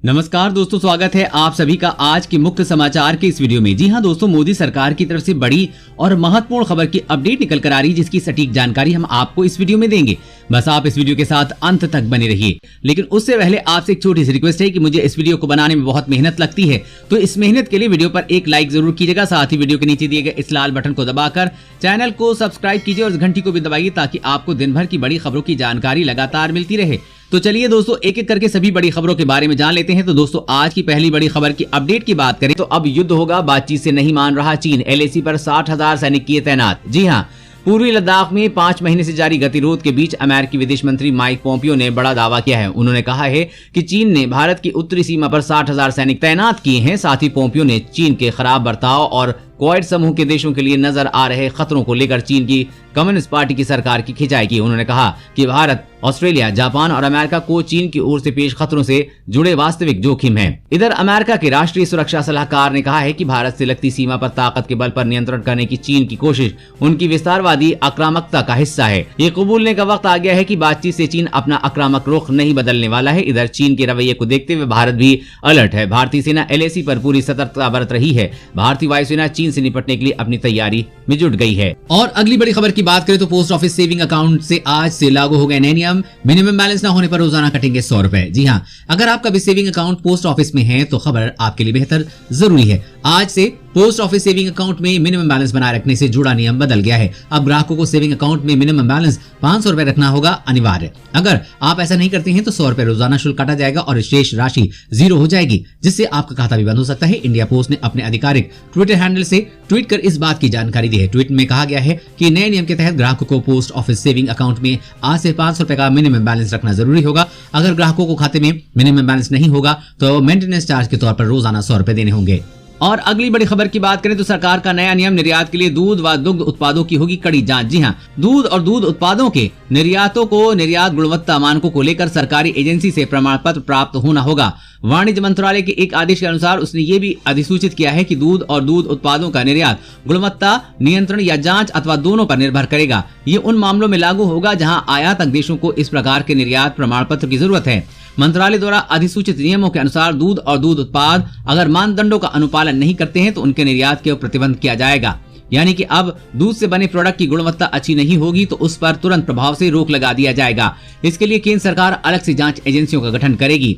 नमस्कार दोस्तों, स्वागत है आप सभी का आज के मुख्य समाचार के इस वीडियो में। जी हां दोस्तों, मोदी सरकार की तरफ से बड़ी और महत्वपूर्ण खबर की अपडेट निकल कर आ रही है, जिसकी सटीक जानकारी हम आपको इस वीडियो में देंगे। बस आप इस वीडियो के साथ अंत तक बने रहिए। लेकिन उससे पहले आपसे एक छोटी सी रिक्वेस्ट है कि मुझे इस वीडियो को बनाने में बहुत मेहनत लगती है, तो इस मेहनत के लिए वीडियो पर एक लाइक जरूर कीजिएगा। साथ ही वीडियो के नीचे दिए गए इस लाल बटन को दबाकर चैनल को सब्सक्राइब कीजिए और घंटी को भी दबाइए, ताकि आपको दिन भर की बड़ी खबरों की जानकारी लगातार मिलती रहे। तो चलिए दोस्तों, एक एक करके सभी बड़ी खबरों के बारे में जान लेते हैं। तो दोस्तों, आज की पहली बड़ी खबर की अपडेट की बात करें तो अब युद्ध होगा, बातचीत से नहीं मान रहा चीन। LAC पर 60,000 सैनिक किए तैनात। जी हां, पूर्वी लद्दाख में 5 महीने से जारी गतिरोध के बीच अमेरिकी विदेश मंत्री माइक पोम्पियो ने बड़ा दावा किया है। उन्होंने कहा है कि चीन ने भारत की उत्तरी सीमा पर 60,000 सैनिक तैनात किए हैं। साथ ही पोम्पियो ने चीन के खराब बर्ताव और क्वाड समूह के देशों के लिए नजर आ रहे खतरों को लेकर चीन की कम्युनिस्ट पार्टी की सरकार की खिंचाई की। उन्होंने कहा कि भारत, ऑस्ट्रेलिया, जापान और अमेरिका को चीन की ओर से पेश खतरों से जुड़े वास्तविक जोखिम हैं। इधर अमेरिका के राष्ट्रीय सुरक्षा सलाहकार ने कहा है कि भारत से लगती सीमा पर ताकत के बल पर नियंत्रण करने की चीन की कोशिश उनकी विस्तारवादी आक्रामकता का हिस्सा है। ये कबूलने का वक्त आ गया है कि बातचीत से चीन अपना आक्रामक रुख नहीं बदलने वाला है। इधर चीन के रवैये को देखते हुए भारत भी अलर्ट है। भारतीय सेना LAC पर पूरी सतर्कता बरत रही है। भारतीय वायुसेना चीन से निपटने के लिए अपनी तैयारी में जुट गई है। और अगली बड़ी खबर की बात करें तो पोस्ट ऑफिस सेविंग अकाउंट से आज से लागू हो गए नए नियम। मिनिमम बैलेंस न होने पर रोजाना कटेंगे 100 रुपए। जी हां, अगर आपका भी सेविंग अकाउंट पोस्ट ऑफिस में है तो खबर आपके लिए बेहतर जरूरी है। आज से पोस्ट ऑफिस सेविंग अकाउंट में मिनिमम बैलेंस बनाए रखने से जुड़ा नियम बदल गया है। अब ग्राहकों को सेविंग अकाउंट में मिनिमम बैलेंस 500 रुपए रखना होगा अनिवार्य। अगर आप ऐसा नहीं करते हैं तो 100 रुपए रोजाना शुल्क काटा जाएगा और शेष राशि 0 हो जाएगी, जिससे आपका खाता भी बंद हो सकता है। इंडिया पोस्ट ने अपने आधिकारिक ट्विटर हैंडल से ट्वीट कर इस बात की जानकारी दी है। ट्वीट में कहा गया है कि नए नियम के तहत ग्राहकों को पोस्ट ऑफिस सेविंग अकाउंट में आज से 500 रुपए का मिनिमम बैलेंस रखना जरूरी होगा। अगर ग्राहकों को खाते में मिनिमम बैलेंस नहीं होगा तो मेंटेनेंस चार्ज के तौर पर रोजाना 100 रुपए देने होंगे। और अगली बड़ी खबर की बात करें तो सरकार का नया नियम, निर्यात के लिए दूध व दुग्ध उत्पादों की होगी कड़ी जांच। जी हां, दूध और दूध उत्पादों के निर्यातों को निर्यात गुणवत्ता मानकों को लेकर सरकारी एजेंसी से प्रमाण पत्र प्राप्त होना होगा। वाणिज्य मंत्रालय के एक आदेश के अनुसार उसने ये भी अधिसूचित किया है कि दूध और दूध उत्पादों का निर्यात गुणवत्ता नियंत्रण या जांच अथवा दोनों पर निर्भर करेगा। ये उन मामलों में लागू होगा जहां आयातक देशों को इस प्रकार के निर्यात प्रमाण पत्र की जरूरत है। मंत्रालय द्वारा अधिसूचित नियमों के अनुसार दूध और दूध उत्पाद अगर मानदंडों का अनुपालन नहीं करते हैं तो उनके निर्यात के प्रतिबंध किया जाएगा। यानी कि अब दूध से बने प्रोडक्ट की गुणवत्ता अच्छी नहीं होगी तो उस पर तुरंत प्रभाव से रोक लगा दिया जाएगा। इसके लिए केंद्र सरकार अलग से जांच एजेंसियों का गठन करेगी।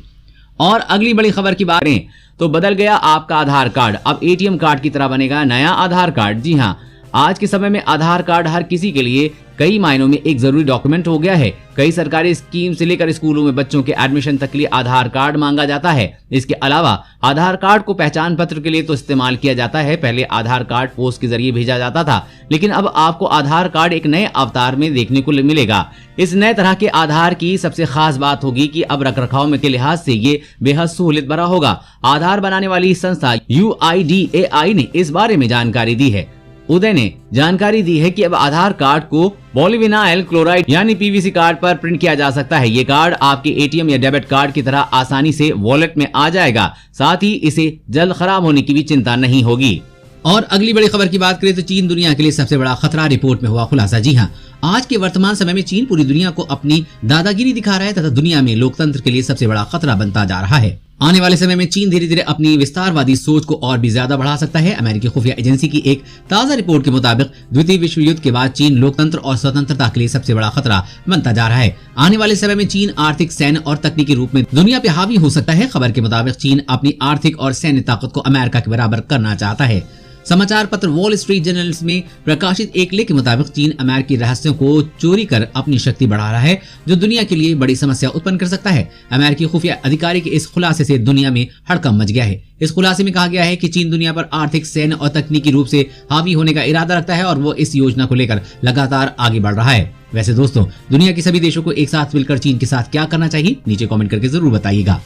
और अगली बड़ी खबर की बात करें तो बदल गया आपका आधार कार्ड। अब ATM कार्ड की तरह बनेगा नया आधार कार्ड। जी हाँ, आज के समय में आधार कार्ड हर किसी के लिए कई मायनों में एक जरूरी डॉक्यूमेंट हो गया है। कई सरकारी स्कीम से लेकर स्कूलों में बच्चों के एडमिशन तक के लिए आधार कार्ड मांगा जाता है। इसके अलावा आधार कार्ड को पहचान पत्र के लिए तो इस्तेमाल किया जाता है। पहले आधार कार्ड पोस्ट के जरिए भेजा जाता था, लेकिन अब आपको आधार कार्ड एक नए अवतार में देखने को मिलेगा। इस नए तरह के आधार की सबसे खास बात होगी कि अब रखरखाव में के लिहाज से ये बेहद सहूलियत भरा होगा। आधार बनाने वाली संस्था UIDAI ने इस बारे में जानकारी दी है। उदय ने जानकारी दी है कि अब आधार कार्ड को पॉलीविनाइल क्लोराइड यानी PVC कार्ड पर प्रिंट किया जा सकता है। ये कार्ड आपके ATM या डेबिट कार्ड की तरह आसानी से वॉलेट में आ जाएगा। साथ ही इसे जल्द खराब होने की भी चिंता नहीं होगी। और अगली बड़ी खबर की बात करें तो चीन दुनिया के लिए सबसे बड़ा खतरा, रिपोर्ट में हुआ खुलासा। जी हां, आज के वर्तमान समय में चीन पूरी दुनिया को अपनी दादागिरी दिखा रहा है तथा दुनिया में लोकतंत्र के लिए सबसे बड़ा खतरा बनता जा रहा है। आने वाले समय में चीन धीरे धीरे अपनी विस्तारवादी सोच को और भी ज्यादा बढ़ा सकता है। अमेरिकी खुफिया एजेंसी की एक ताजा रिपोर्ट के मुताबिक द्वितीय विश्व युद्ध के बाद चीन लोकतंत्र और स्वतंत्रता के लिए सबसे बड़ा खतरा बनता जा रहा है। आने वाले समय में चीन आर्थिक, सैन्य और तकनीकी रूप में दुनिया पे हावी हो सकता है। खबर के मुताबिक चीन अपनी आर्थिक और सैन्य ताकत को अमेरिका के बराबर करना चाहता है। समाचार पत्र वॉल स्ट्रीट जर्नल में प्रकाशित एक लेख के मुताबिक चीन अमेरिकी रहस्यों को चोरी कर अपनी शक्ति बढ़ा रहा है, जो दुनिया के लिए बड़ी समस्या उत्पन्न कर सकता है। अमेरिकी खुफिया अधिकारी के इस खुलासे से दुनिया में हड़कंप मच गया है। इस खुलासे में कहा गया है कि चीन दुनिया पर आर्थिक, सैन्य और तकनीकी रूप से हावी होने का इरादा रखता है और वो इस योजना को लेकर लगातार आगे बढ़ रहा है। वैसे दोस्तों, दुनिया के सभी देशों को एक साथ मिलकर चीन के साथ क्या करना चाहिए, नीचे कमेंट करके जरूर बताइएगा।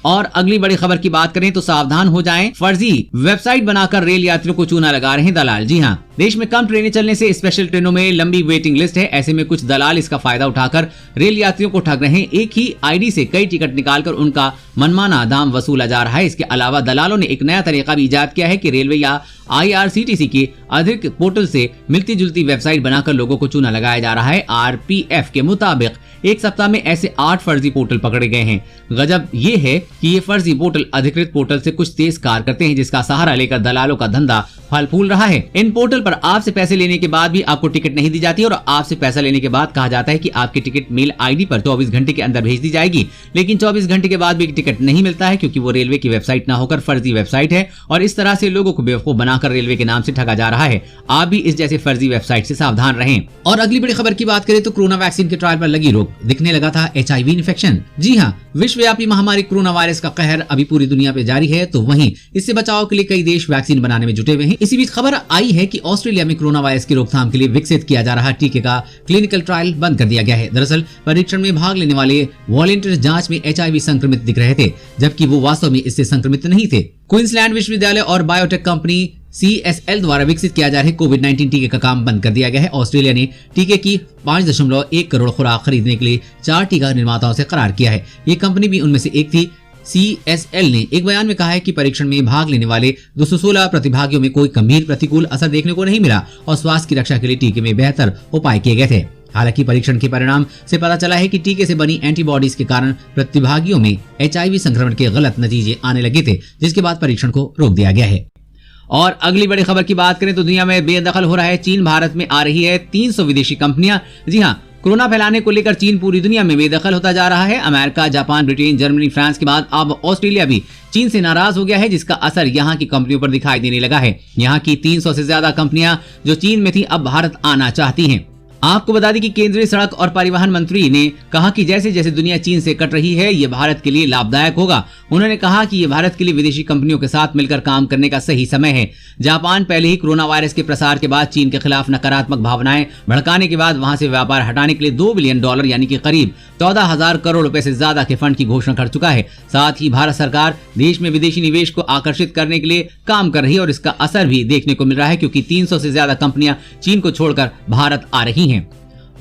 और अगली बड़ी खबर की बात करें तो सावधान हो जाएं, फर्जी वेबसाइट बनाकर रेल यात्रियों को चूना लगा रहे हैं दलाल। जी हां, देश में कम ट्रेनें चलने से स्पेशल ट्रेनों में लंबी वेटिंग लिस्ट है। ऐसे में कुछ दलाल इसका फायदा उठाकर रेल यात्रियों को ठग रहे हैं। एक ही आईडी से कई टिकट निकालकर उनका मनमाना दाम वसूला जा रहा है। इसके अलावा दलालों ने एक नया तरीका भी इजाद किया है कि रेलवे या IRCTC के अधिक पोर्टल से मिलती जुलती वेबसाइट बनाकर लोगों को चूना लगाया जा रहा है। RPF के मुताबिक एक सप्ताह में ऐसे 8 फर्जी पोर्टल पकड़े गए हैं। गजब ये है कि ये फर्जी पोर्टल अधिकृत पोर्टल से कुछ तेज कार करते हैं, जिसका सहारा लेकर दलालों का धंधा फल फूल रहा है। इन पोर्टल पर आपसे पैसे लेने के बाद भी आपको टिकट नहीं दी जाती और आपसे पैसा लेने के बाद कहा जाता है कि आपकी टिकट मेल आईडी पर 24 घंटे के अंदर भेज दी जाएगी, लेकिन 24 घंटे के बाद भी टिकट नहीं मिलता है, क्योंकि वो रेलवे की वेबसाइट न होकर फर्जी वेबसाइट है और इस तरह से लोगों को बेवकूफ बनाकर रेलवे के नाम से ठगा जा रहा है। आप भी इस जैसे फर्जी वेबसाइट से सावधान रहें। और अगली बड़ी खबर की बात करें तो कोरोना वैक्सीन के ट्रायल पर लगी रोक, दिखने लगा था HIV इन्फेक्शन। जी हाँ, विश्वव्यापी महामारी कोरोना वायरस का कहर अभी पूरी दुनिया पे जारी है, तो वहीं इससे बचाव के लिए कई देश वैक्सीन बनाने में जुटे हुए हैं। इसी बीच खबर आई है कि ऑस्ट्रेलिया में कोरोना वायरस की रोकथाम के लिए विकसित किया जा रहा टीके का क्लिनिकल ट्रायल बंद कर दिया गया है। दरअसल परीक्षण में भाग लेने वाले वॉलंटियर्स जांच में HIV संक्रमित दिख रहे थे, जबकि वो वास्तव में इससे संक्रमित नहीं थे। क्वींसलैंड विश्वविद्यालय और बायोटेक कंपनी CSL द्वारा विकसित किया जा रहे कोविड-19 टीके का काम बंद कर दिया गया है। ऑस्ट्रेलिया ने टीके की 5.1 करोड़ खुराक खरीदने के लिए 4 टीका निर्माताओं से करार किया है। ये कंपनी भी उनमें से एक थी। CSL ने एक बयान में कहा है कि परीक्षण में भाग लेने वाले 216 प्रतिभागियों में कोई गंभीर प्रतिकूल असर देखने को नहीं मिला और स्वास्थ्य की रक्षा के लिए टीके में बेहतर उपाय किए गए थे। हालांकि परीक्षण के परिणाम से पता चला है कि टीके से बनी एंटीबॉडीज के कारण प्रतिभागियों में HIV संक्रमण के गलत नतीजे आने लगे थे, जिसके बाद परीक्षण को रोक दिया गया है। और अगली बड़ी खबर की बात करें तो दुनिया में बेदखल हो रहा है चीन। भारत में आ रही है 300 विदेशी कंपनियां। जी हाँ, कोरोना फैलाने को लेकर चीन पूरी दुनिया में बेदखल होता जा रहा है। America, Japan, Britain, Germany, France के बाद अब ऑस्ट्रेलिया भी चीन से नाराज हो गया है, जिसका असर यहाँ की कंपनियों पर दिखाई देने लगा है। यहाँ की 300 से ज्यादा कंपनियां जो चीन में थी अब भारत आना चाहती हैं। आपको बता दें कि केंद्रीय सड़क और परिवहन मंत्री ने कहा कि जैसे जैसे दुनिया चीन से कट रही है, ये भारत के लिए लाभदायक होगा। उन्होंने कहा कि ये भारत के लिए विदेशी कंपनियों के साथ मिलकर काम करने का सही समय है। जापान पहले ही कोरोना वायरस के प्रसार के बाद चीन के खिलाफ नकारात्मक भावनाएं भड़काने के बाद वहां से व्यापार हटाने के लिए $2 बिलियन यानी कि करीब 14,000 करोड़ रुपए से ज्यादा के फंड की घोषणा कर चुका है। साथ ही भारत सरकार देश में विदेशी निवेश को आकर्षित करने के लिए काम कर रही है और इसका असर भी देखने को मिल रहा है, क्योंकि 300 से ज्यादा कंपनियां चीन को छोड़कर भारत आ रही हैं।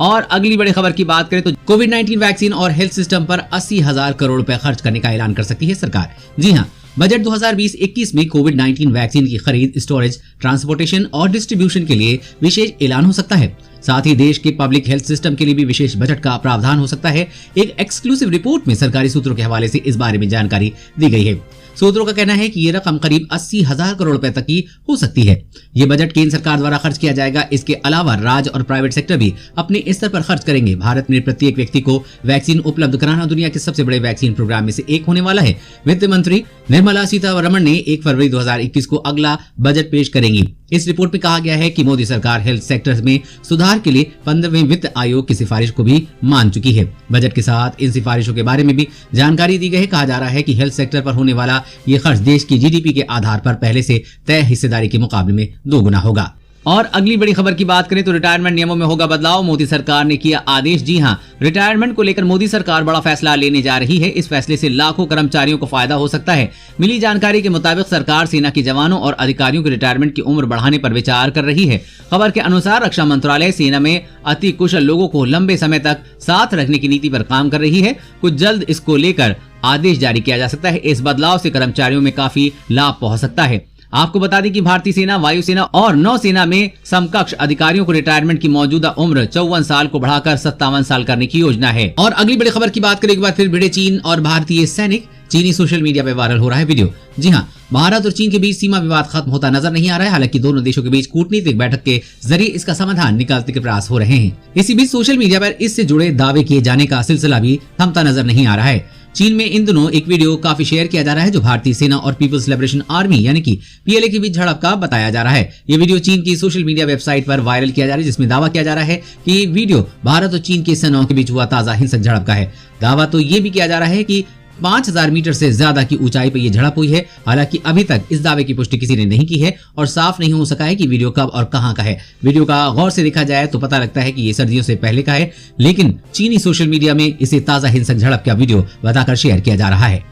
और अगली बड़ी खबर की बात करें तो कोविड-19 वैक्सीन और हेल्थ सिस्टम पर 80,000 करोड़ रुपए खर्च करने का ऐलान कर सकती है सरकार। जी हाँ, बजट 2020-21 में कोविड-19 वैक्सीन की खरीद, स्टोरेज, ट्रांसपोर्टेशन और डिस्ट्रीब्यूशन के लिए विशेष ऐलान हो सकता है। साथ ही देश के पब्लिक हेल्थ सिस्टम के लिए भी विशेष बजट का प्रावधान हो सकता है। एक एक्सक्लूसिव रिपोर्ट में सरकारी सूत्रों के हवाले से इस बारे में जानकारी दी गई है। सूत्रों का कहना है कि ये रकम करीब 80,000 करोड़ रुपए तक की हो सकती है। ये बजट केंद्र सरकार द्वारा खर्च किया जाएगा। इसके अलावा राज्य और प्राइवेट सेक्टर भी अपने स्तर पर खर्च करेंगे। भारत में प्रत्येक व्यक्ति को वैक्सीन उपलब्ध कराना दुनिया के सबसे बड़े वैक्सीन प्रोग्राम में से एक होने वाला है। वित्त मंत्री निर्मला सीतारमण ने 1 फरवरी 2021 को अगला बजट पेश करेंगी। इस रिपोर्ट में कहा गया है कि मोदी सरकार हेल्थ सेक्टर में सुधार के लिए 15वें वित्त आयोग की सिफारिश को भी मान चुकी है। बजट के साथ इन सिफारिशों के बारे में भी जानकारी दी गई है। कहा जा रहा है कि हेल्थ सेक्टर पर होने वाला ये खर्च देश की GDP के आधार पर पहले से तय हिस्सेदारी के मुकाबले में 2 गुना होगा। और अगली बड़ी खबर की बात करें तो रिटायरमेंट नियमों में होगा बदलाव, मोदी सरकार ने किया आदेश। जी हां, रिटायरमेंट को लेकर मोदी सरकार बड़ा फैसला लेने जा रही है। इस फैसले से लाखों कर्मचारियों को फायदा हो सकता है। मिली जानकारी के मुताबिक सरकार सेना के जवानों और अधिकारियों के रिटायरमेंट की उम्र बढ़ाने पर विचार कर रही है। खबर के अनुसार रक्षा मंत्रालय सेना में अति कुशल लोगों को लंबे समय तक साथ रखने की नीति पर काम कर रही है। कुछ जल्द इसको लेकर आदेश जारी किया जा सकता है। इस बदलाव से कर्मचारियों में काफी लाभ पहुंच सकता है। आपको बता दें कि भारतीय सेना, वायुसेना और नौसेना में समकक्ष अधिकारियों को रिटायरमेंट की मौजूदा उम्र 54 साल को बढ़ाकर 57 साल करने की योजना है। और अगली बड़ी खबर की बात करें एक बार फिर भिड़े चीन और भारतीय सैनिक। चीनी सोशल मीडिया पे वायरल हो रहा है वीडियो। जी हाँ, भारत और चीन के बीच सीमा विवाद खत्म होता नजर नहीं आ रहा है। हालांकि दोनों देशों के बीच कूटनीतिक बैठक के जरिए इसका समाधान निकालने के प्रयास हो रहे हैं। इसी बीच सोशल मीडिया पर इससे जुड़े दावे किए जाने का सिलसिला भी थमता नजर नहीं आ रहा है। चीन में इन दिनों एक वीडियो काफी शेयर किया जा रहा है जो भारतीय सेना और पीपल्स लिबरेशन आर्मी यानी कि PLA के बीच झड़प का बताया जा रहा है। ये वीडियो चीन की सोशल मीडिया वेबसाइट पर वायरल किया जा रहा है, जिसमें दावा किया जा रहा है कि ये वीडियो भारत और चीन की सेनाओं के बीच हुआ ताजा हिंसक झड़प का है। दावा तो ये भी किया जा रहा है कि 5000 मीटर से ज्यादा की ऊंचाई पर यह झड़प हुई है। हालांकि अभी तक इस दावे की पुष्टि किसी ने नहीं की है और साफ नहीं हो सका है कि वीडियो कब और कहां का है। वीडियो का गौर से देखा जाए तो पता लगता है कि ये सर्दियों से पहले का है, लेकिन चीनी सोशल मीडिया में इसे ताजा हिंसक झड़प का वीडियो बताकर शेयर किया जा रहा है।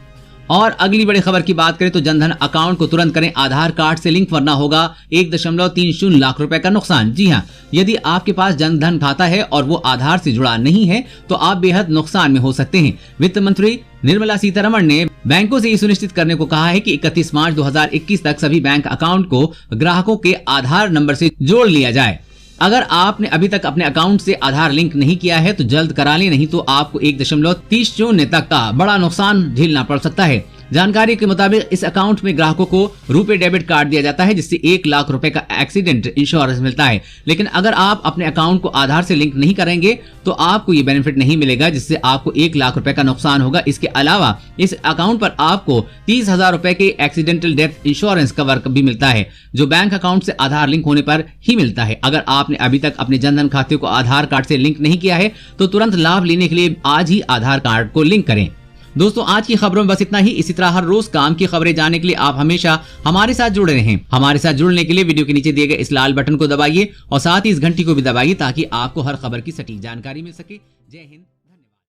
और अगली बड़ी खबर की बात करें तो जनधन अकाउंट को तुरंत करें आधार कार्ड से लिंक, वरना होगा 1.30 लाख रुपए का नुकसान। जी हां, यदि आपके पास जनधन खाता है और वो आधार से जुड़ा नहीं है तो आप बेहद नुकसान में हो सकते हैं। वित्त मंत्री निर्मला सीतारमण ने बैंकों से ये सुनिश्चित करने को कहा है कि 31 मार्च 2021 तक सभी बैंक अकाउंट को ग्राहकों के आधार नंबर से जोड़ लिया जाए। अगर आपने अभी तक अपने अकाउंट से आधार लिंक नहीं किया है तो जल्द करा लें, नहीं तो आपको 1.30 तक का बड़ा नुकसान झेलना पड़ सकता है। जानकारी के मुताबिक इस अकाउंट में ग्राहकों को रुपए डेबिट कार्ड दिया जाता है, जिससे 1 लाख रुपए का एक्सीडेंट इंश्योरेंस मिलता है। लेकिन अगर आप अपने अकाउंट को आधार से लिंक नहीं करेंगे तो आपको ये बेनिफिट नहीं मिलेगा, जिससे आपको 1 लाख रुपए का नुकसान होगा। इसके अलावा इस अकाउंट पर आपको 30,000 रुपए के एक्सीडेंटल डेथ इंश्योरेंस कवर भी मिलता है, जो बैंक अकाउंट से आधार लिंक होने पर ही मिलता है। अगर आपने अभी तक अपने जनधन खाते को आधार कार्ड से लिंक नहीं किया है तो तुरंत लाभ लेने के लिए आज ही आधार कार्ड को लिंक करें। दोस्तों, आज की खबरों में बस इतना ही। इसी तरह हर रोज काम की खबरें जानने के लिए आप हमेशा हमारे साथ जुड़े रहें। हमारे साथ जुड़ने के लिए वीडियो के नीचे दिए गए इस लाल बटन को दबाइए और साथ ही इस घंटी को भी दबाइए, ताकि आपको हर खबर की सटीक जानकारी मिल सके। जय हिंद।